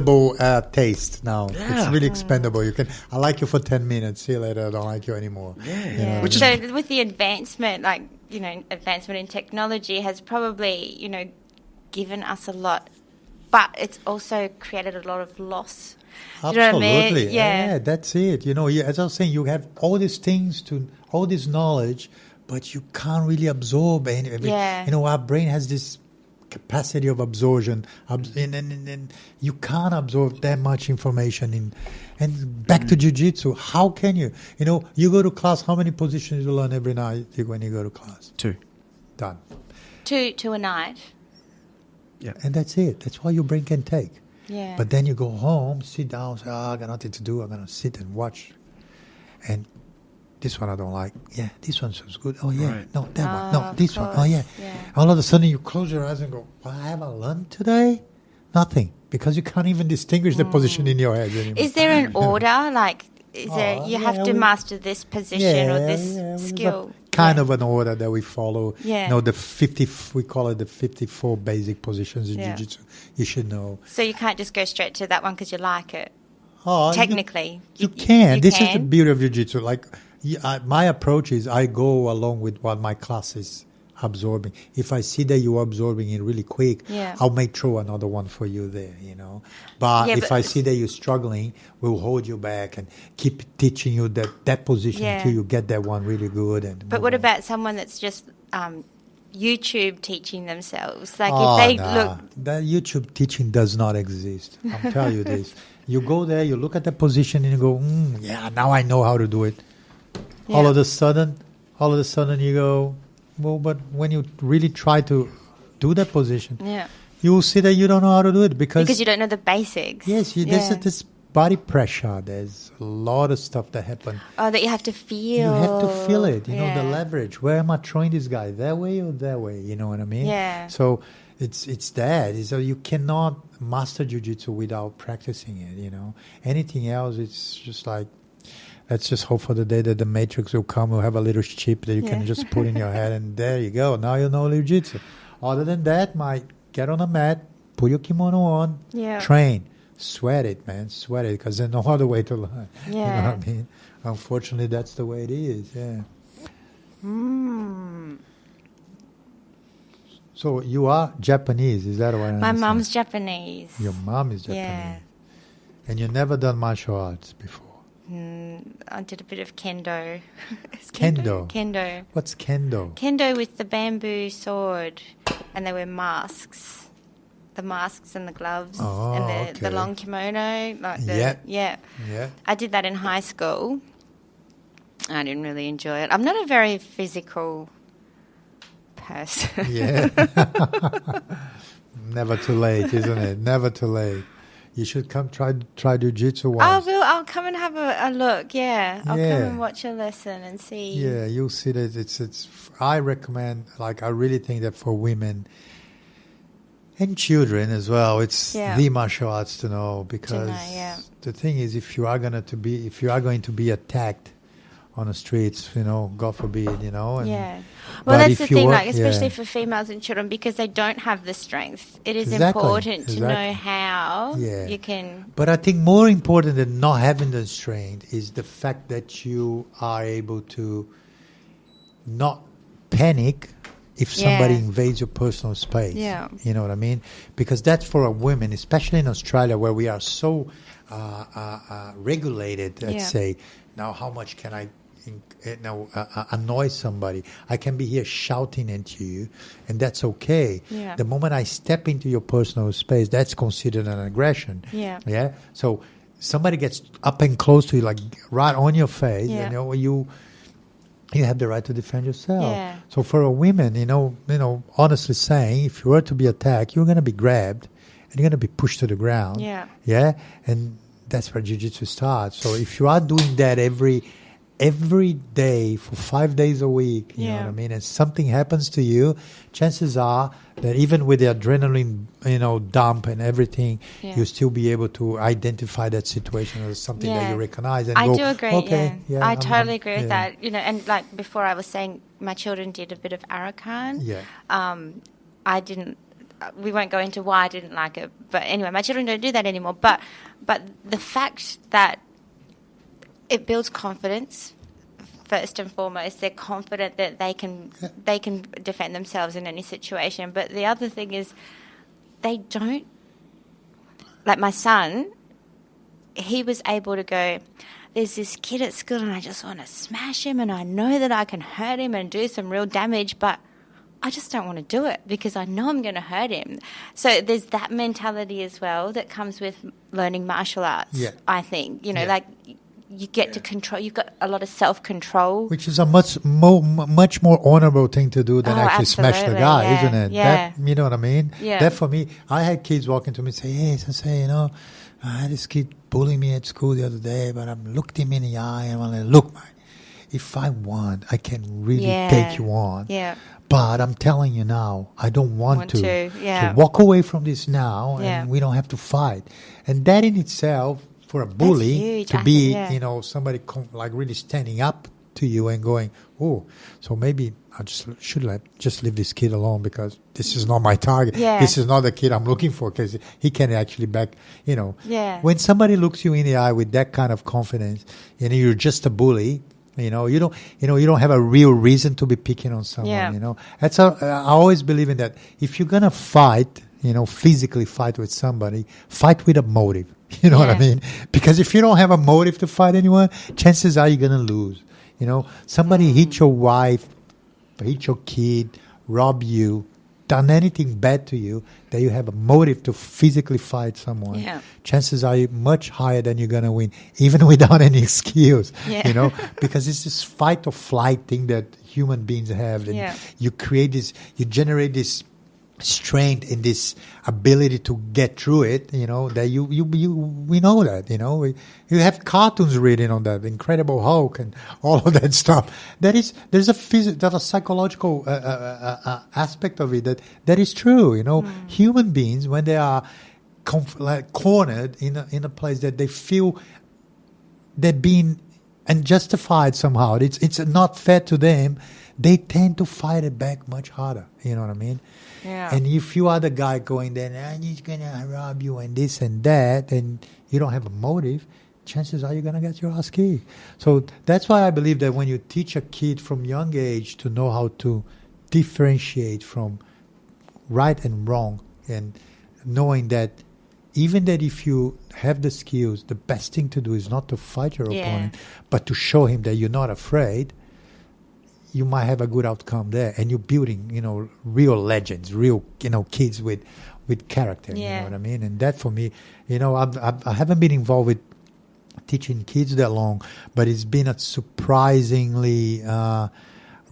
expendable taste now. Yeah. It's really expendable. I like you for 10 minutes. See you later. I don't like you anymore. Yeah. Yeah. So with the advancement, advancement in technology has probably, given us a lot, but it's also created a lot of loss. Absolutely. You know what I mean? Yeah, that's it. As I was saying, you have all these things all this knowledge, but you can't really absorb any of it. Yeah. Our brain has this capacity of absorption, and you can't absorb that much information. And back to jiu-jitsu, how can you? You go to class, how many positions you learn every night when you go to class? 2. Done. To a night. Yeah. And that's it. That's all your brain can take. Yeah. But then you go home, sit down, say, I got nothing to do. I'm going to sit and watch. And this one I don't like. Yeah, this one sounds good. Oh, yeah. Right. No, that one. No, this one. Oh, course. yeah. All of a sudden you close your eyes and go, what have I learned today? Nothing. Because you can't even distinguish the position in your head anymore. Is there an order? You have to master this position or this skill? Kind of an order that we follow. Yeah. We call it the 54 basic positions in jiu-jitsu. You should know. So you can't just go straight to that one because you like it. Oh, Technically. You can. This is the can. beauty of jiu-jitsu. My approach is I go along with what my class is absorbing. If I see that you're absorbing it really quick, I'll make throw another one for you there, But if I see that you're struggling, we'll hold you back and keep teaching you that position until you get that one really good. But what about someone that's just YouTube teaching themselves? If they look... That YouTube teaching does not exist. I'll tell you this. You go there, you look at the position and you go, now I know how to do it. Yeah. All of a sudden you go, well, but when you really try to do that position, you will see that you don't know how to do it because you don't know the basics. Yes, there's this body pressure. There's a lot of stuff that happens. Oh, that you have to feel. You have to feel it. The leverage. Where am I throwing this guy? That way or that way? You know what I mean? Yeah. So it's that. So you cannot master jiu-jitsu without practicing it. Anything else, it's just like. Let's just hope for the day that the Matrix will come. We'll have a little chip that you can just put in your head, and there you go. Now you know jiu-jitsu. Other than that, get on a mat, put your kimono on, train, sweat it, man, sweat it, because there's no other way to learn. Yeah. You know what I mean? Unfortunately, that's the way it is. Yeah. So you are Japanese, is that what I understand? My mom's Japanese. Your mom is Japanese. Yeah. And you've never done martial arts before? I did a bit of kendo. Kendo? Kendo. What's kendo? Kendo with the bamboo sword, and they wear masks. The masks and the gloves and the long kimono. Yeah. I did that in high school. I didn't really enjoy it. I'm not a very physical person. Yeah. Never too late, isn't it? Never too late. You should come try jiu-jitsu once. I'll come and have a look, I'll come and watch a lesson and see. Yeah, you'll see that it's I recommend, I really think that for women and children as well, it's the martial arts to know, because the thing is, if you are going to be attacked on the streets, God forbid, And, well, that's the thing, especially for females and children, because they don't have the strength. It is important to know how you can... But I think more important than not having the strength is the fact that you are able to not panic if somebody invades your personal space. Yeah. You know what I mean? Because that's for a woman, especially in Australia, where we are so regulated, let's say. Now, how much can I annoy somebody? I can be here shouting at you, and that's okay. The moment I step into your personal space, that's considered an aggression. Yeah. So somebody gets up and close to you, right on your face, and you have the right to defend yourself. So for a woman, honestly saying, if you were to be attacked, you're going to be grabbed and you're going to be pushed to the ground. Yeah. And that's where jiu-jitsu starts. So if you are doing that every day for 5 days a week, you know what I mean, and something happens to you, chances are that even with the adrenaline, dump and everything, you'll still be able to identify that situation as something that you recognize and I go, do agree, okay, I totally agree with that. And before I was saying, my children did a bit of Arakan. I didn't we won't go into why I didn't like it. But anyway, my children don't do that anymore. But the fact that it builds confidence. First and foremost, they're confident that they can defend themselves in any situation. But the other thing is, they don't. Like my son, he was able to go, there's this kid at school and I just want to smash him and I know that I can hurt him and do some real damage, but I just don't want to do it because I know I'm going to hurt him. So there's that mentality as well that comes with learning martial arts, I think. You know, like you get to control, you've got a lot of self-control. Which is a much more honorable thing to do than actually smash the guy, isn't it? Yeah. That, you know what I mean? Yeah. That for me, I had kids walking to me and say, hey, Sensei, you know, I had this kid bullying me at school the other day, but I looked him in the eye and I'm like, look, man, if I want, I can really take you on. Yeah. But I'm telling you now, I don't want to. So walk away from this now and we don't have to fight. And that in itself, for a bully to be, you know, somebody like really standing up to you and going, oh, so maybe I should leave this kid alone because this is not my target. Yeah. This is not the kid I'm looking for because he can actually back, you know. Yeah. When somebody looks you in the eye with that kind of confidence, and you're just a bully, you don't have a real reason to be picking on someone. You know, I always believe in that. If you're gonna fight, you know, physically fight with somebody, fight with a motive. You know what I mean? Because if you don't have a motive to fight anyone, chances are you're going to lose. You know, somebody hit your wife, hit your kid, rob you, done anything bad to you, that you have a motive to physically fight someone. Yeah. Chances are you much higher than you're going to win, even without any excuse. You know, because it's this fight or flight thing that human beings have. And you generate this strength in this ability to get through it, you know, that we know that, you know, you have cartoons reading on that, Incredible Hulk and all of that stuff. There's a psychological aspect of it that is true, you know. Human beings, when they are cornered in a place that they feel they're being unjustified somehow, it's not fair to them, they tend to fight it back much harder. You know what I mean? Yeah. And if you are the guy going there, he's going to rob you and this and that, and you don't have a motive, chances are you're going to get your ass kicked. So that's why I believe that when you teach a kid from young age to know how to differentiate from right and wrong, and knowing that even that if you have the skills, the best thing to do is not to fight your opponent, but to show him that you're not afraid, you might have a good outcome there, and you're building, you know, real legends, real, you know, kids with character. You know what I mean? And that for me, you know, I haven't been involved with teaching kids that long, but it's been a surprisingly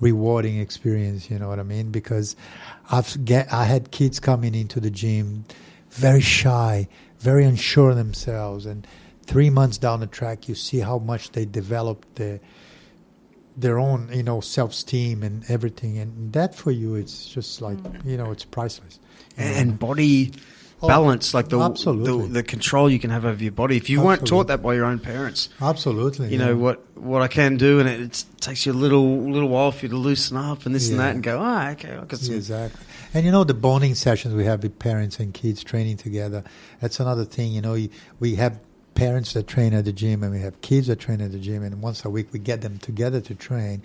rewarding experience. You know what I mean? Because I had kids coming into the gym very shy, very unsure of themselves, and 3 months down the track, you see how much they developed their own, you know, self-esteem and everything, and that for you, it's just like, you know, it's priceless. And body balance, like the control you can have over your body. If you weren't taught that by your own parents, you know what I can do, and it takes you a little while for you to loosen up and this and that, and go, okay, I got some. Exactly. And you know, the bonding sessions we have with parents and kids training together, that's another thing. You know, we have parents that train at the gym, and we have kids that train at the gym, and once a week we get them together to train,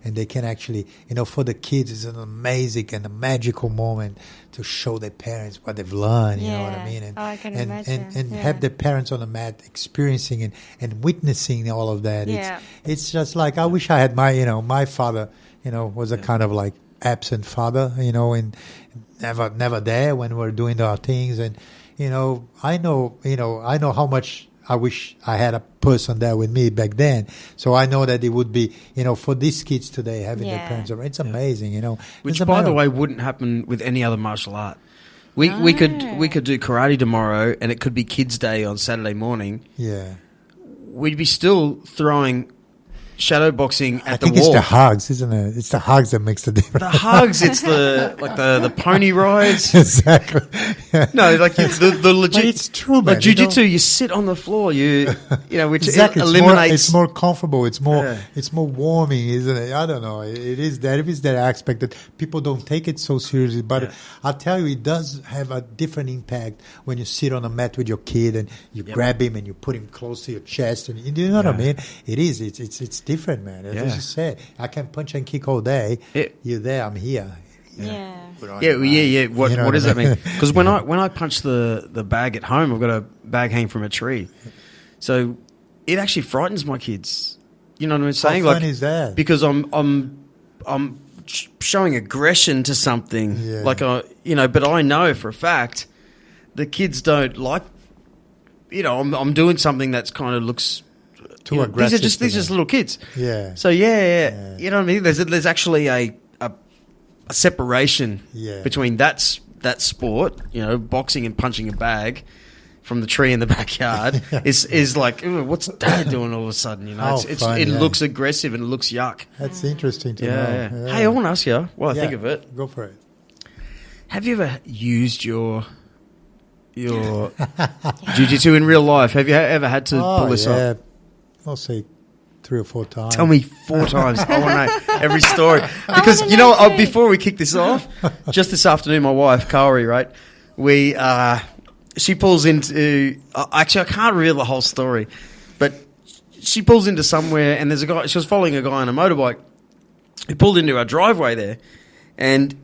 and they can actually, you know, for the kids it's an amazing and a magical moment to show their parents what they've learned, you know what I mean, and I can imagine. And have the parents on the mat experiencing and witnessing all of that. It's just like, I wish I had my father, you know, was a kind of like absent father, you know, and never there when we're doing our things, and you know, I know how much I wish I had a person there with me back then. So I know that it would be, you know, for these kids today, having their parents around, it's amazing, you know. Which, by the way, wouldn't happen with any other martial art. We could do karate tomorrow, and it could be Kids' Day on Saturday morning. Yeah. We'd be still throwing shadow boxing at the wall. I think it's the hugs, isn't it? It's the hugs that makes the difference. The hugs, it's the pony rides. Exactly. Yeah. No, like the legit. But it's true, man. Like jiu-jitsu, you sit on the floor. Which exactly. eliminates. It's more comfortable. It's more warming, isn't it? I don't know. It is that aspect that people don't take it so seriously. But I'll tell you, it does have a different impact when you sit on a mat with your kid and you grab him and you put him close to your chest. And you know what I mean? It is. It's different, man. As you said, I can punch and kick all day. You're there, I'm here. Yeah. What does that mean? Because when I punch the bag at home, I've got a bag hanging from a tree, so it actually frightens my kids. You know what I'm saying? How fun is that? Because I'm showing aggression to something, but I know for a fact the kids don't like. I'm doing something that's kind of looks. Too aggressive. These are just little kids. Yeah. So you know what I mean. There's actually a separation between that sport, boxing and punching a bag from the tree in the backyard is like, what's Dad doing all of a sudden? It looks aggressive and it looks yuck. That's interesting to know. Yeah. Hey, I want to ask you while I think of it. Go for it. Have you ever used your jiu-jitsu in real life? Have you ever had to pull this off? I'll say 3 or 4 times. Tell me 4 times. I want to know every story. Because, before we kick this off, just this afternoon, my wife, Kaori, right, she pulls into... actually, I can't reveal the whole story, but she pulls into somewhere and there's a guy... She was following a guy on a motorbike. He pulled into our driveway there and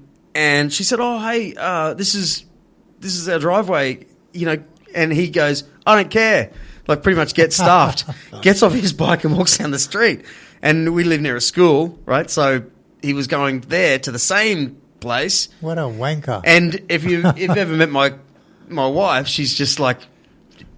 she said, oh, hey, this is our driveway, and he goes, I don't care. Like pretty much gets stuffed, gets off his bike and walks down the street. And we live near a school, right? So he was going there to the same place. What a wanker. And if you've ever met my wife, she's just like...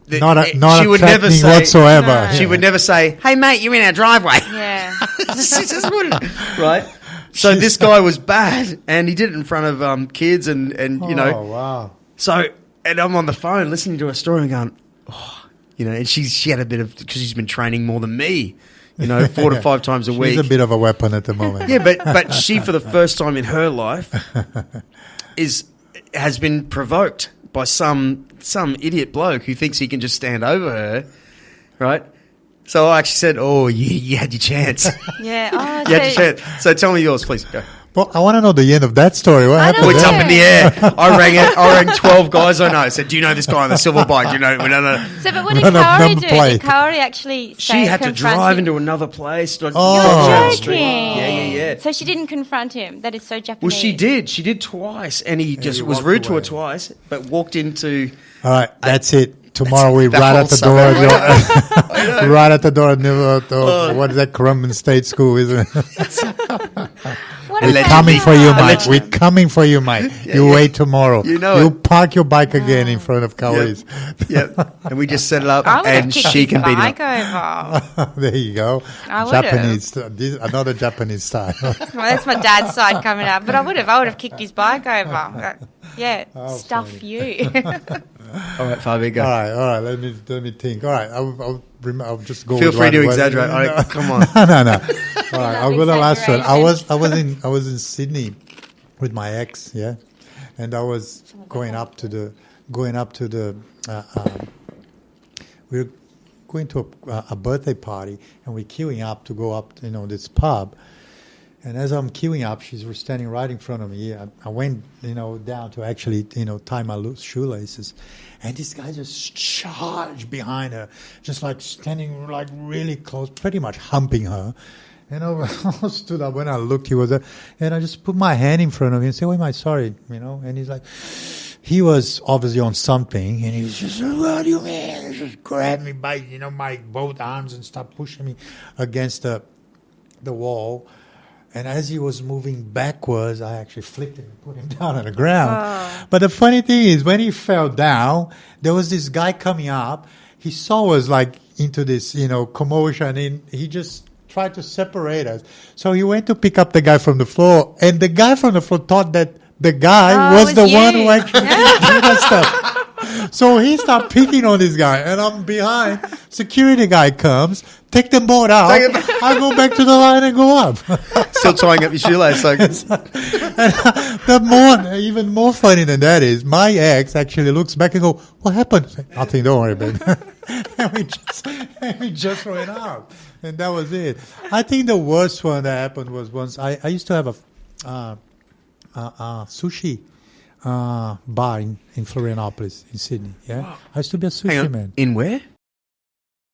Not she would never say, whatsoever. No. She would never say, hey, mate, you're in our driveway. Yeah. She just wouldn't, right? So this guy was bad, and he did it in front of kids and Oh, wow. So, and I'm on the phone listening to her story and going, and she had a bit of, because she's been training more than me, 4 to 5 times a week. She's a bit of a weapon at the moment. Yeah, but she, for the first time in her life, has been provoked by some idiot bloke who thinks he can just stand over her, right? So I actually said, oh, you had your chance. Yeah. You had your chance. So tell me yours, please. Go. Well, I want to know the end of that story. What happened? It's up in the air. I rang 12 guys I know. I said, do you know this guy on the silver bike? Do you know? No. So, but what did Kaori do? Did Kaori actually say She had to drive into another place. You're joking. Yeah. So she didn't confront him. That is so Japanese. Well, she did. She did twice. And he just was rude to her twice, but walked into... All right, that's it. Tomorrow we right at the door. Right at the door. What is that? Currumbin State School, isn't it? We're coming for you, Mike. We're coming for you, Mike. You wait tomorrow. You park your bike again in front of Kaori's. Yep. And we just set it up, and she can beat it up. There you go. Japanese, another Japanese style. Well, that's my dad's side coming out. But I would have kicked his bike over. Stuff you. All right, Fabio, go. All right. Let me think. All right, I'll just go. Feel free to exaggerate. Come on. No. All right, I'll go to the last one. I was in Sydney with my ex, and I was going up to the. We were going to a birthday party, and we're queuing up to go up, this pub. And as I'm queuing up, she's standing right in front of me. I went, down to actually, tie my shoelaces. And this guy just charged behind her, just like standing like really close, pretty much humping her. And I stood up. When I looked, he was there. And I just put my hand in front of him and said, am I sorry? And he's like, he was obviously on something. And he was just, what do you mean? He just grabbed me by, my both arms and started pushing me against the wall. And as he was moving backwards, I actually flipped him and put him down on the ground. Oh. But the funny thing is, when he fell down, there was this guy coming up. He saw us like into this, commotion, and he just tried to separate us. So he went to pick up the guy from the floor, and the guy from the floor thought that the guy was the one who actually did that stuff. So he started picking on this guy, and I'm behind. Security guy comes, take them both out. I go back to the line and go up. Still tying up your shoelace. Like. Even more funny than that is my ex actually looks back and go, "What happened?" Say, "Nothing, don't worry, baby." and we just ran out, and that was it. I think the worst one that happened was once I used to have a sushi bar in Florianopolis, in Sydney. Yeah, wow. I used to be a sushi man. In where?